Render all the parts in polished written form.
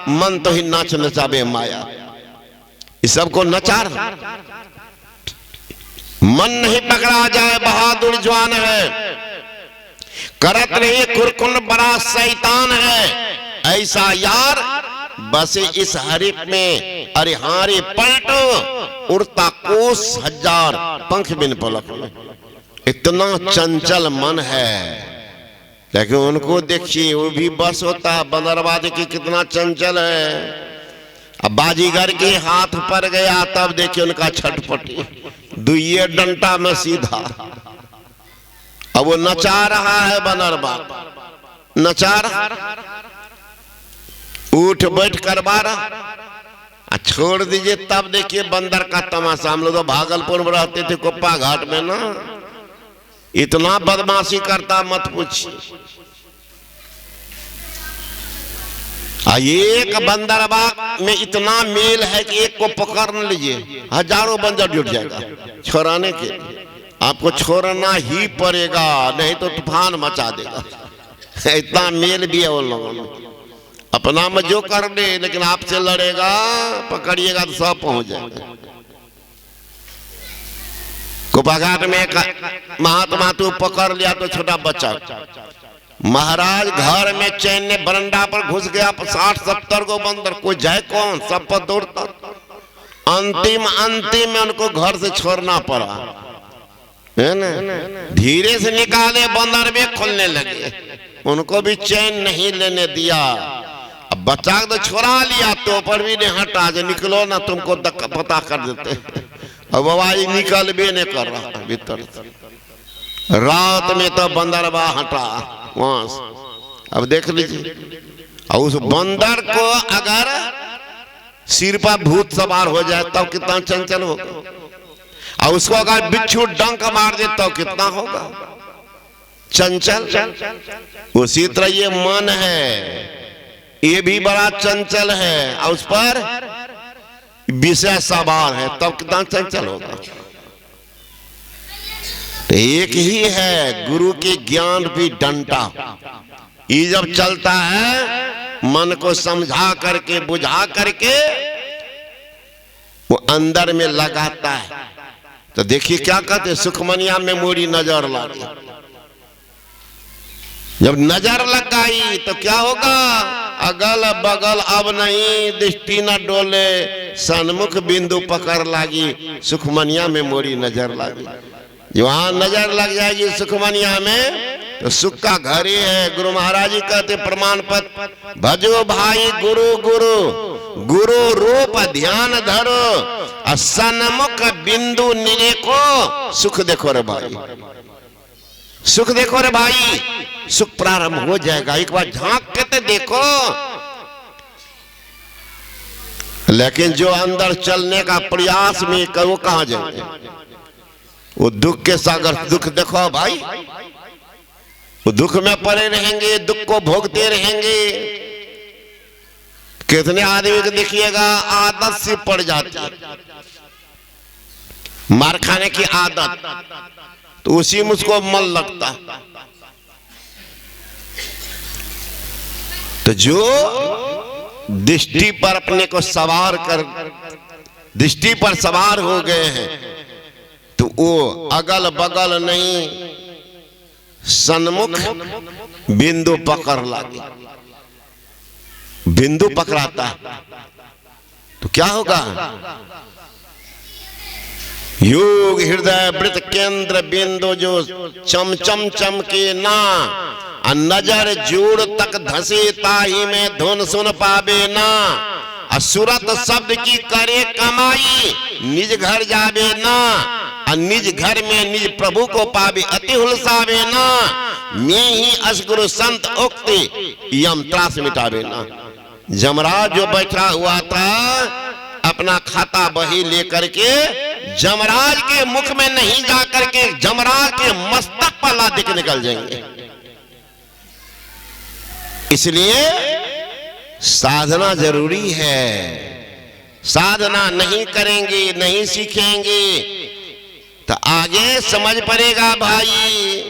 मन तो ही नाच नचावे माया। इस सबको नचार मन नहीं पकड़ा जाए, बहादुर जवान है, करत नहीं कुरकुन बड़ा शैतान है। ऐसा यार बसे इस हरिप में, अरे हारे पलटो उड़ता कोस हजार पंख बिन पलक में। इतना चंचल मन है, लेकिन उनको देखिए वो भी बस होता। बंदरवा देखिए कितना चंचल है। अब बाजीगर के हाथ पर गया तब देखिए उनका छटपटी, दुइये डंटा में सीधा। अब वो नचा रहा है बंदरवा, नचा रहा, उठ बैठ करवा रहा। छोड़ दीजिए तब देखिए बंदर का तमाशा। हम लोग तो भागलपुर में रहते थे, कुप्पा घाट में ना, इतना बदमाशी करता मत पूछिए। एक बंदरवा में इतना मेल है कि एक को पकड़ न लीजिए हजारों बंदर जुट जाएगा छोड़ाने के। आपको छोड़ना ही पड़ेगा, नहीं तो तूफान मचा देगा। इतना मेल भी है उन लोगों में। अपना में जो कर ले, लेकिन आपसे लड़ेगा, पकड़िएगा तो सब पहुंच जाएगा। कुपाघाट में एक महात्मा तो पकड़ लिया तो छोटा बच्चा, महाराज घर में चैन ने बरंडा पर घुस गया, 60-70 को बंदर, कोई जाए कौन, सब पर दौड़ता। अंतिम में उनको घर से छोड़ना पड़ा, है ना। धीरे से निकाले, बंदर भी खुलने लगे, उनको भी चैन नहीं लेने दिया। अब बच्चा तो छुड़ा लिया तो पर भी नहीं हटा, जो निकलो ना तुमको पता कर देते। अब बाबा निकल भी नहीं कर रहा भीतर। रात में तो बंदरवा हटा वहां से। अब देख लीजिए, और उस बंदर को अगर सिर पर भूत सवार हो जाए तब कितना चंचल होगा, और उसको अगर बिच्छू डंक मार दे तो कितना होगा चंचल। उसी तरह ये मन है, ये भी बड़ा चंचल है, और उस पर विषय सवार है, तब कितना चंचल होगा। तो एक ही है गुरु के ज्ञान भी डंटा। ये जब चलता है मन को समझा करके, बुझा करके, वो अंदर में लगाता है। तो देखिए क्या कहते, सुखमनिया में मोरी नजर लगी। जब नजर लग गई तो क्या होगा, अगल बगल अब नहीं दृष्टि न डोले, सन्मुख बिंदु पकड़ लागी, सुखमनिया में मोरी नजर लगी। वहां नजर लग जाएगी सुखमनिया में तो सुख का घर ही है। गुरु महाराज जी कहते प्रमाण पत्र, भजो भाई गुरु गुरु, गुरु रूप ध्यान धरो, सन्मुख बिंदु निरेखो, सुख देखो रे भाई, सुख देखो रे भाई, सुख प्रारंभ हो जाएगा। एक बार झांक के तो देखो। लेकिन जो अंदर चलने का प्रयास में वो कहां जाएंगे, वो दुख के सागर। दुख देखो भाई, वो दुख में पड़े रहेंगे, दुख को भोगते रहेंगे। कितने आदमी को देखिएगा आदत से पड़ जाती है, मार खाने की आदत, तो उसी में उसको मन लगता। तो जो दृष्टि पर अपने को सवार कर, दृष्टि पर सवार हो गए हैं, तो वो अगल बगल नहीं सन्मुख बिंदु पकड़ लागे। बिंदु पकड़ाता है तो क्या होगा, योग हृदय वृत्त केंद्र बिंदु जो चमचम चमके ना, नजर जोड़ तक धसे ताही में धुन सुन पावे ना, असुरत शब्द की करे कमाई, निज घर जावे ना, निज घर में निज प्रभु को पावे अति हुलसावे ना, मैं ही असगुरु संत उक्ति यम त्रास मिटावे ना। जमराज जो बैठा हुआ था अपना खाता बही लेकर के जमराज के मुख में नहीं जा करके जमराज के मस्तक पर लाद के निकल जाएंगे। इसलिए साधना जरूरी है। साधना नहीं करेंगे, नहीं सीखेंगे तो आगे समझ पड़ेगा भाई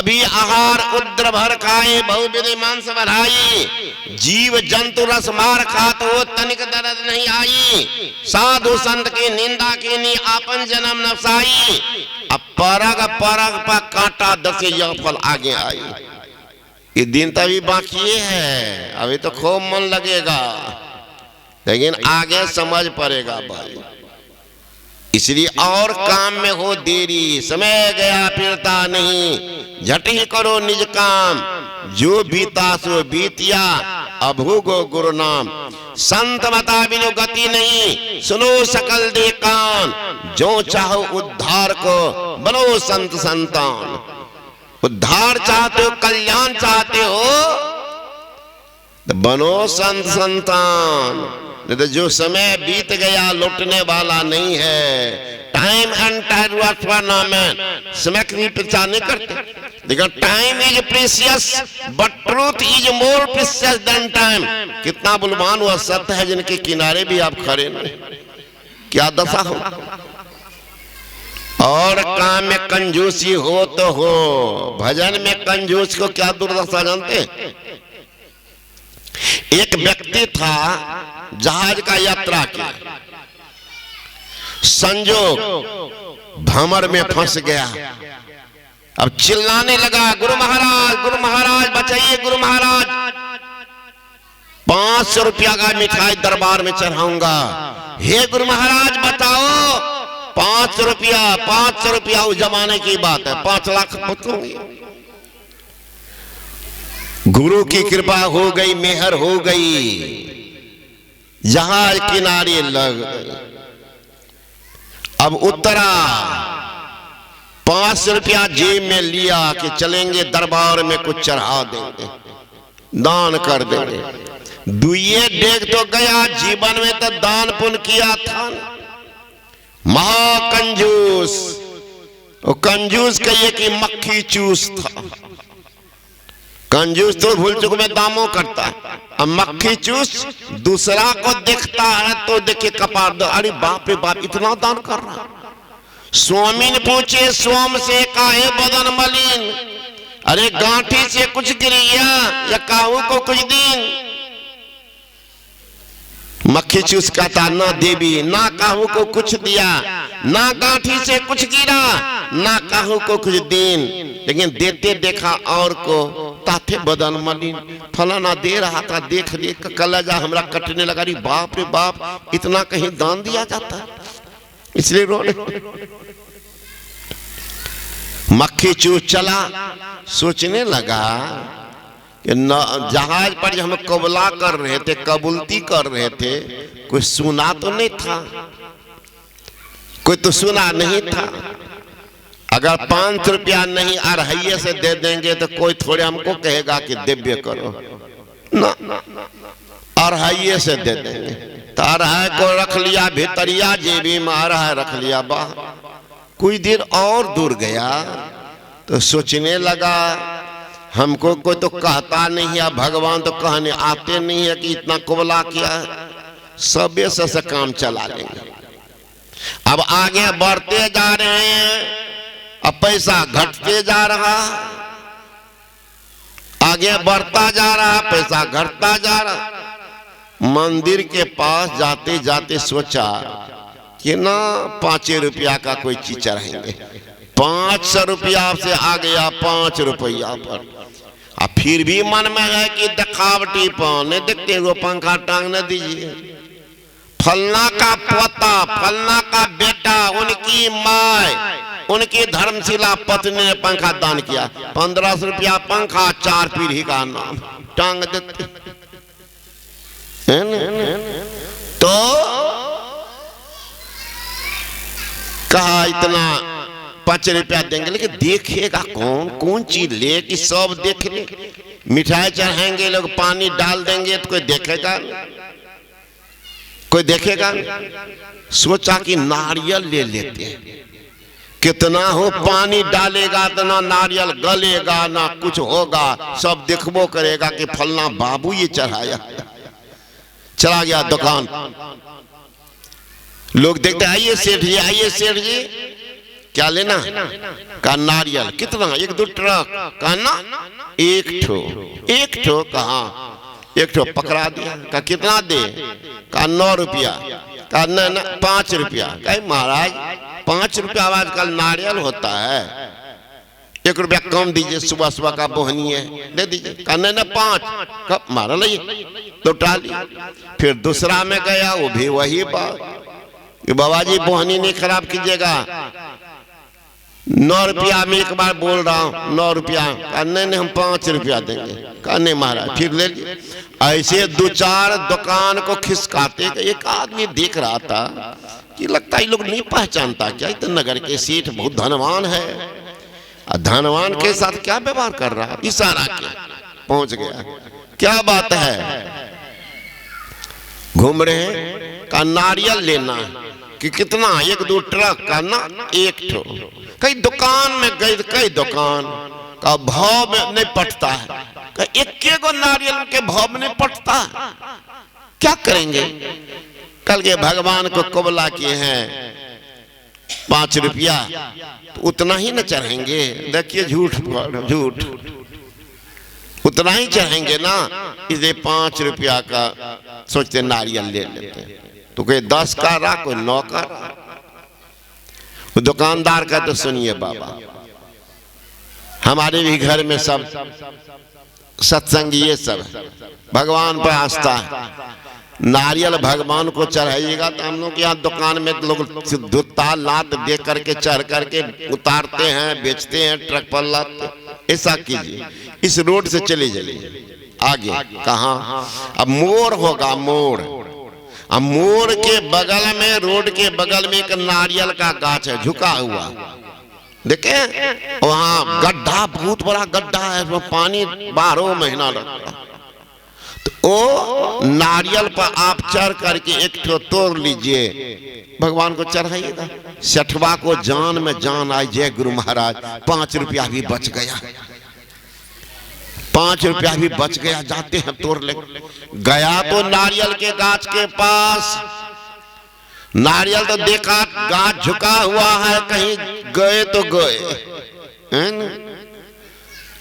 अभी आहार उद्र भर खाए, बहुविधि मांस बढ़ाई, जीव जंतु रस मार खात हो तनिक दर्द नहीं आई, साधु संत की निंदा की नी आपन जन्म नफसाई, अब परग परग पर कांटा दसे यह फल आगे आई। ये दिन तो अभी बाकी है, अभी तो खूब मन लगेगा, लेकिन आगे समझ पड़ेगा भाई। इसलिए और काम में हो देरी, समय गया फिरता नहीं, झट ही करो निज काम, जो बीता सो बीतिया, अभूगो गुरु नाम। संत मता बिनु गति नहीं, सुनो सकल दे कान, जो चाहो उद्धार को बनो संत संतान। उद्धार चाहते हो, कल्याण चाहते हो तो बनो संत संतान, नहीं तो जो समय बीत गया लौटने वाला नहीं है। टाइम एंड टाइम समय की पहचान नहीं करते, लेकिन time is precious but truth is more precious than time. कितना बुलवान हुआ सत्य है जिनके किनारे भी आप खड़े नहीं, क्या दशा हो। और काम में कंजूसी हो तो हो, भजन में कंजूस को क्या दुर्दशा जानते। एक व्यक्ति था जहाज का यात्रा किया, संजोग भंवर में फंस गया। अब चिल्लाने लगा, गुरु महाराज बचाइए, गुरु महाराज 500 रुपया का मिठाई दरबार में चढ़ाऊंगा, हे गुरु महाराज बताओ। 500 रुपया उस जमाने की बात है, 5 लाख होंगे। गुरु की कृपा हो गई, मेहर हो गई, जहाज किनारे लग गई। अब उतरा, 500 रुपया जेब में लिया कि चलेंगे दरबार में कुछ चढ़ा देंगे, दान कर देंगे। दुइये डेग तो गया, जीवन में तो दान पुण्य किया था। महाकंजूस, वो कंजूस कहिए कि मक्खी चूस था। कंजूस तो भूल चुक में दामों करता है, अब मक्खी चूस दूसरा को देखता है तो देखे कपार दो, अरे बाप रे बाप इतना दान कर रहा। स्वामी ने पूछे सोम से काहे बदन मलिन, अरे गांठी से कुछ गिरिया या काहू को कुछ दिन। मक्खी चूस कहता, ना देवी ना काहू को कुछ दिया, ना गांठी से कुछ गिरा, ना काहू को कुछ दिन, लेकिन देते देखा और को ताथे बदन मलिन। फलाना दे रहा था, देख देख कलेजा हमरा कटने लगा, री बाप रे बाप इतना कहीं दान दिया जाता, इसलिए रोने। मक्खी चूस चला, सोचने लगा कि जहाज पर जब हम कबला कर रहे थे, कबूलती कर रहे थे, कोई सुना तो नहीं था, कोई तो सुना नहीं था। अगर 500 रुपया नहीं अढ़ाइये से दे देंगे तो कोई थोड़े हमको कहेगा कि दिव्य करो ना, अढ़ाइये से दे देंगे। तो अढ़ाई को रख लिया भीतरिया जेबी में, अढ़ाई रख लिया बाहर। कुछ देर और दूर गया तो सोचने लगा, हमको कोई तो कहता नहीं है, भगवान तो कहने आते नहीं है कि इतना कुबला किया है, सबे से काम चला लेंगे। अब आगे बढ़ते जा रहे हैं, अब पैसा घटते जा रहा, आगे बढ़ता जा रहा, पैसा घटता जा रहा। मंदिर के पास जाते जाते सोचा कि ना 5 रुपया का कोई चीज चढ़ाएंगे। 500 रुपया से आ गया 5 रुपया पर। अब फिर भी मन में है कि दिखावटी पान देखते वो पंखा टांग न दीजिए। फलना का पोता, फलना का बेटा, उनकी माय, उनकी धर्मशिला पत्नी ने पंखा दान किया। 1500 रुपया पंखा, 4 पीढ़ी का नाम टांग देते तो कहा इतना 5 रुपया देंगे, लेकिन देखेगा कौन कौन चीज ले कि सब देख ले। मिठाई चढ़ाएंगे लोग, पानी डाल देंगे तो कोई देखेगा, कोई देखेगा। सोचा कि नारियल ले लेते हैं, कितना हो पानी डालेगा इतना नारियल गलेगा ना, कुछ होगा, सब देखबो करेगा कि फलना बाबू ये चढ़ाया। चला गया दुकान, लोग देखते आइए सेठ जी, आइए सेठ जी, क्या लेना? का नारियल। कितना? 1-2 ट्रक। का ना एक ठो कहा? एक ठो पकड़ा दिया। का कितना दे? का 9 रुपया। का न 5 रुपया। कहीं महाराज 5 रुपया आजकल नारियल होता है, 1 रुपया कम दीजिए, सुबह सुबह का बोहनी है, दे दीजिए। का न 5। कब मारा नहीं तो टाली। फिर दूसरा में गया, वो भी वही बात कि बाबा जी बोहनी नहीं खराब कीजिएगा, 9 रुपया में एक बार बोल रहा हूँ, 9 रुपया। नहीं हम 5 रुपया देंगे। कहा नहीं महाराज, फिर ले लिए। ऐसे 2-4 दुकान को खिसकाते। एक आदमी देख रहा था कि लगता है लोग नहीं पहचानता क्या, तो नगर के सेठ बहुत धनवान है, धनवान के साथ क्या व्यवहार कर रहा है। इशारा किया, पहुंच गया। क्या बात है? घूम रहे हैं। का नारियल लेना कि कितना? 1-2 ट्रक। का ना 1 ठो। कई दुकान में गए, कई दुकान का भाव में नहीं पटता है। एक को नारियल के भाव में नहीं पटता, क्या करेंगे? कल के भगवान को कबला किए हैं 5 रुपया, तो उतना ही न चढ़ेंगे। देखिए झूठ उतना ही चढ़ेंगे ना, इसलिए 5 रुपया का सोचते नारियल ले लेते। तो कोई 10 का रहा, कोई 9 का रहा। दुकानदार का तो सुनिए बाबा, हमारे भी घर में सब सत्संग ये सब भगवान पर आस्था है। नारियल भगवान को चढ़ाइएगा तो हम लोग यहाँ दुकान में लोग दूता लात दे करके चढ़ करके उतारते हैं, बेचते हैं, ट्रक पर लाते। ऐसा कीजिए, इस रोड से चले जाइए आगे। कहाँ? अब मोड़ होगा, मोड़। अब मोड़ के बगल में, रोड के बगल में एक नारियल का गाछ है झुका हुआ, देखे? वहां गड्ढा, बहुत बड़ा गड्ढा है, उसमें पानी 12 महीना लगता। तो वो नारियल पर आप चढ़ करके एक ठो तोड़ लीजिए, भगवान को चढ़ाइएगा। सेठवा को जान में जान आई, जय गुरु महाराज। 5 रुपया भी बच गया, 5 रुपया भी बच गया। जाते हैं तोड़ ले। गया तो नारियल के गाछ के पास, नारियल तो देखा गाछ झुका हुआ है, कहीं गए तो गए,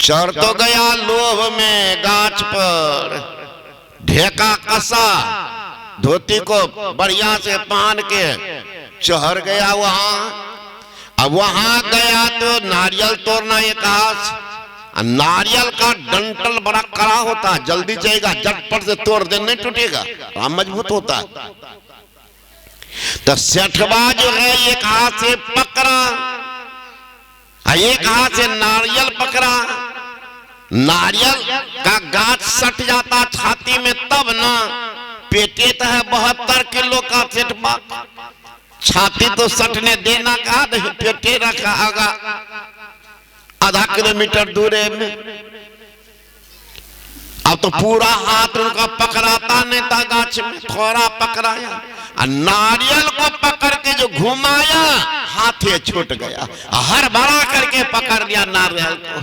चढ़ तो गया लोभ में गाछ पर, ढेका कसा, धोती को बढ़िया से पहन के चढ़ गया वहां। अब वहां गया तो नारियल तोड़ना एक हाथ, नारियल का डंटल बड़ा कड़ा होता है, जल्दी जाएगा, झटपट से तोड़ दे, नहीं टूटेगा, मजबूत होता है। तो सेठवा जो है एक हाथ से पकड़ा, एक हाथ से नारियल पकड़ा। नारियल का गाछ सट जाता छाती में, तब ना पेटे तो है 72 किलो का सेठवा, छाती तो सटने देना का नहीं, पेटे रखा आगा आधा किलोमीटर दूर में। अब तो पूरा हाथ उनका पकड़ाता नहीं था, गाछ में थोड़ा पकड़ाया, नारियल को पकड़ के जो घुमाया, हाथे छूट गया, हर बड़ा करके पकड़ लिया नारियल को,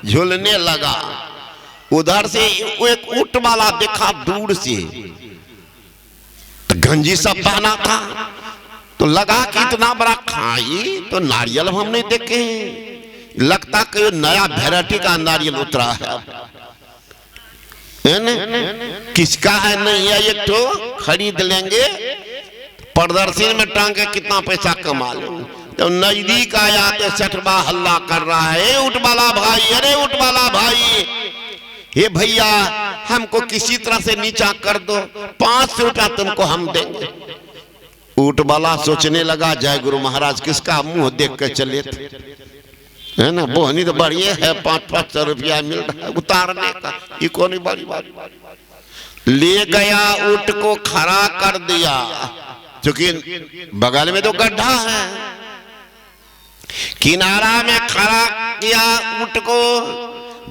झूलने लगा। उधर से एक ऊंट वाला देखा दूर से, तो गंजी सब पहना था, तो लगा कि इतना बड़ा खाई तो नारियल हम नहीं देखे, लगता कि नया वैरायटी का नारियल उतरा है, किसका है नहीं है, एक तो खरीद लेंगे, प्रदर्शनी में टांग के कितना पैसा कमा लेंगे। तो नजदीक आया तो सेठवा हल्ला कर रहा है, ऊंट वाला भाई, अरे ऊंट वाला भाई, हे भैया हमको किसी तरह से नीचा कर दो, 5 रुपया तुमको हम देंगे। ऊंट वाला सोचने लगा, जय गुरु महाराज किसका मुंह देख के चले थे, है ना, बोहनी तो बढ़िया है, 500 रुपया मिल रहा है उतारने का, ये कौन बड़ी बात। ले गया, ऊंट को खड़ा कर दिया, क्योंकि बगल में तो गड्ढा है, किनारा में खड़ा किया ऊंट को,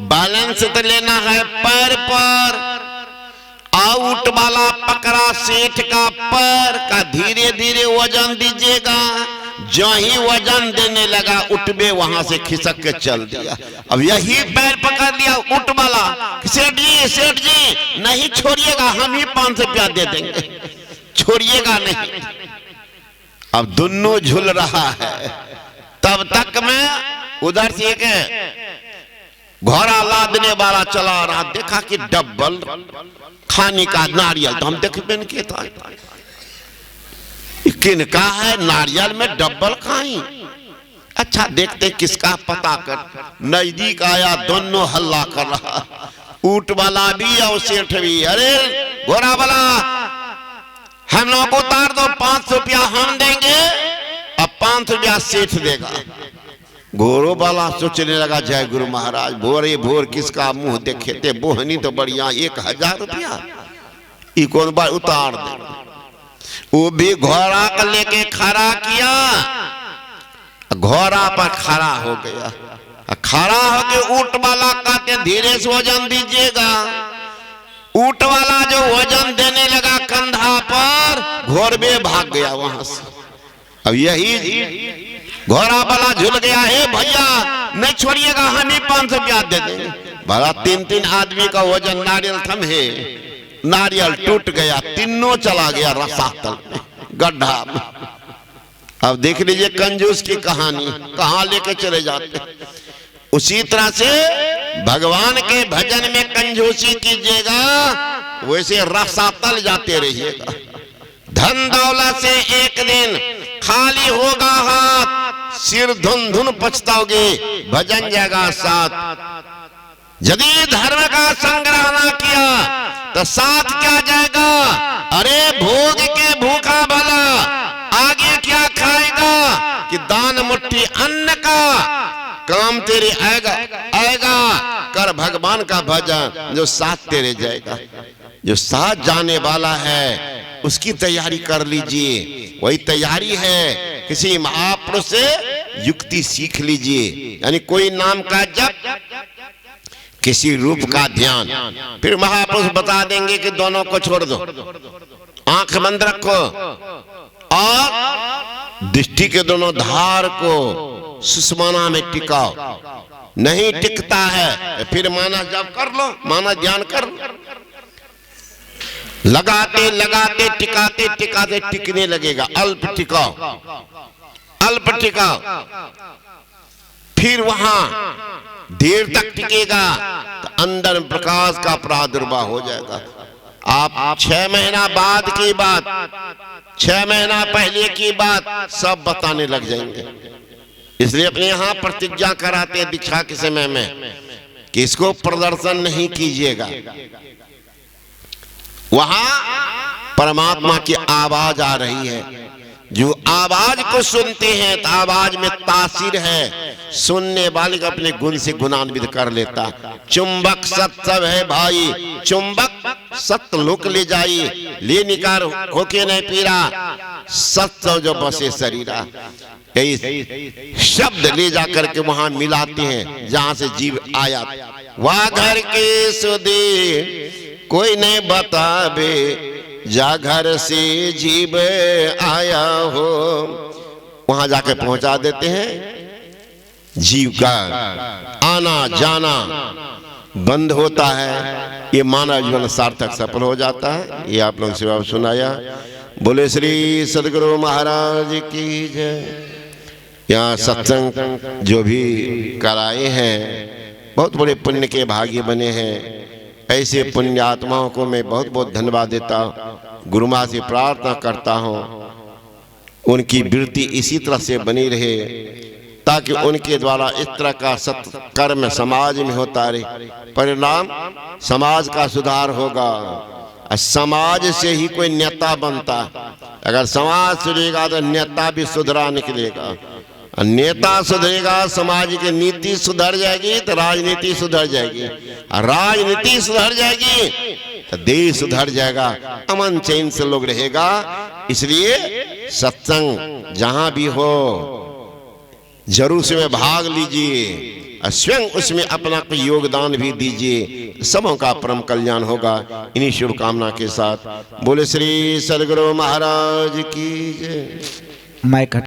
बैलेंस तो लेना है पैर पर, ऊंट वाला पकड़ा सेठ का पैर का, धीरे धीरे वजन दीजिएगा, जो ही वजन देने लगा उठबे वहां से खिसक के चल दिया। अब यही पैर पकड़ लिया ऊंट वाला, सेठ जी नहीं छोड़िएगा, हम ही 500 रुपया दे देंगे, छोड़िएगा नहीं। अब दोनों झूल रहा है, तब तक मैं उधर से एक घोड़ा लादने वाला चला रहा, देखा कि डबल खाने का नारियल, तो हम देख बिन के था किनका है नारियल में डबल खाई। अच्छा देखते किसका पता कर। नजदीक आया, दोनों हल्ला कर रहा, ऊंट वाला भी और सेठ भी। अरे घोड़ा वाला, हम लोग को उतार दो, 500 रुपया हम देंगे अब 500 रुपया सेठ देगा। घोड़ों वाला सोचने लगा जय गुरु महाराज, भोरे भोर किसका मुंह देखे थे, बोहनी तो बढ़िया 1000 रुपया ई कौन बार उतार दे। वो भी घोड़ा को लेके खड़ा किया, घोड़ा पर खड़ा हो गया। खड़ा होके ऊंट वाला कहते धीरे से वजन दीजिएगा। ऊंट वाला जो वजन देने लगा कंधा पर, घोड़वे भाग गया वहां से। अब यही घोड़ा वाला झूल गया, है भैया नहीं छोड़िएगा, हम ही 500 रुपया दे देंगे। भला 3-3 आदमी का वजन नारियल थमे, नारियल टूट गया, तीनों चला गया रसातल में, गड्ढा में। अब देख लीजिए कंजूस की कहानी कहां लेके चले जाते। उसी तरह से भगवान के भजन में कंजूसी कीजिएगा, वैसे रसातल जाते रहिएगा। धन दौलत से एक दिन खाली होगा हाथ, सिर धुन धुन पछताओगे, भजन जाएगा साथ। यदि धर्म का संग्रह ना किया तो साथ क्या जाएगा। अरे भोग के भूखा भला आगे क्या खाएगा, कि दान मुट्ठी अन्न का काम तेरे आएगा आएगा। कर भगवान का भजन, जो साथ तेरे जाएगा। जो साथ जाने वाला है उसकी तैयारी कर लीजिए। वही तैयारी है, किसी महापुरुष से युक्ति सीख लीजिए। यानी कोई नाम का जप, किसी रूप का ध्यान। फिर महापुरुष बता देंगे कि दोनों को छोड़ दो, आंख बंद रखो और दृष्टि के दोनों धार को सुषुम्ना में टिकाओ। नहीं टिकता है फिर माना जप कर लो, माना ध्यान कर लो। लगाते लगाते टिकाते टिकाते टिकने लगेगा। अल्प टिकाओ, अल्प टिकाओ, फिर वहां देर तक टिकेगा तो अंदर प्रकाश का प्रादुर्भाव हो जाएगा। आप 6 महीना बाद की बात, 6 महीना पहले की बात सब बताने लग जाएंगे। इसलिए अपने यहां प्रतिज्ञा कराते हैं दीक्षा के समय में कि इसको प्रदर्शन नहीं कीजिएगा। वहां परमात्मा की आवाज आ रही है, जो आवाज को सुनते हैं तो आवाज में तासीर है, सुनने वाले को अपने गुण से गुणान्वित कर लेता। चुंबक सत सब है भाई, चुंबक सत्य लोक ले जाई, ले निकार होके नहीं पीरा, सत्य जो बसे शरीरा। कई शब्द ले जाकर के वहां मिलाते हैं जहां से जीव आया। वह घर के सुदे कोई नहीं बतावे, जा घर से जीव आया हो, वहां जाके पहुंचा देते हैं। जीव का आना जाना बंद होता है, ये मानव जीवन सार्थक सफल हो जाता है। ये आप लोगों से सुनाया। बोले श्री सदगुरु महाराज की जय। यहाँ सत्संग जो भी कराए हैं बहुत बड़े पुण्य के भागी बने हैं। ऐसे पुण्य आत्माओं को मैं बहुत बहुत धन्यवाद देता हूँ। गुरु माँ से प्रार्थना करता हूँ उनकी वृत्ति इसी तरह से बनी रहे, ताकि उनके द्वारा इस तरह का सत्कर्म समाज में होता रहे। परिणाम समाज का सुधार होगा। समाज से ही कोई नेता बनता। अगर समाज सुधरेगा तो नेता भी सुधरा निकलेगा। नेता सुधरेगा, समाज की नीति सुधर जाएगी तो राजनीति सुधर जाएगी, राजनीति सुधर जाएगी तो देश सुधर जाएगा, अमन चैन से लोग रहेगा। इसलिए सत्संग जहां भी हो जरूर उसमें भाग लीजिए, स्वयं उसमें अपना कोई योगदान भी दीजिए। सबों का परम कल्याण होगा। इन्हीं शुभकामना के साथ बोले श्री सदगुरु महाराज की जय।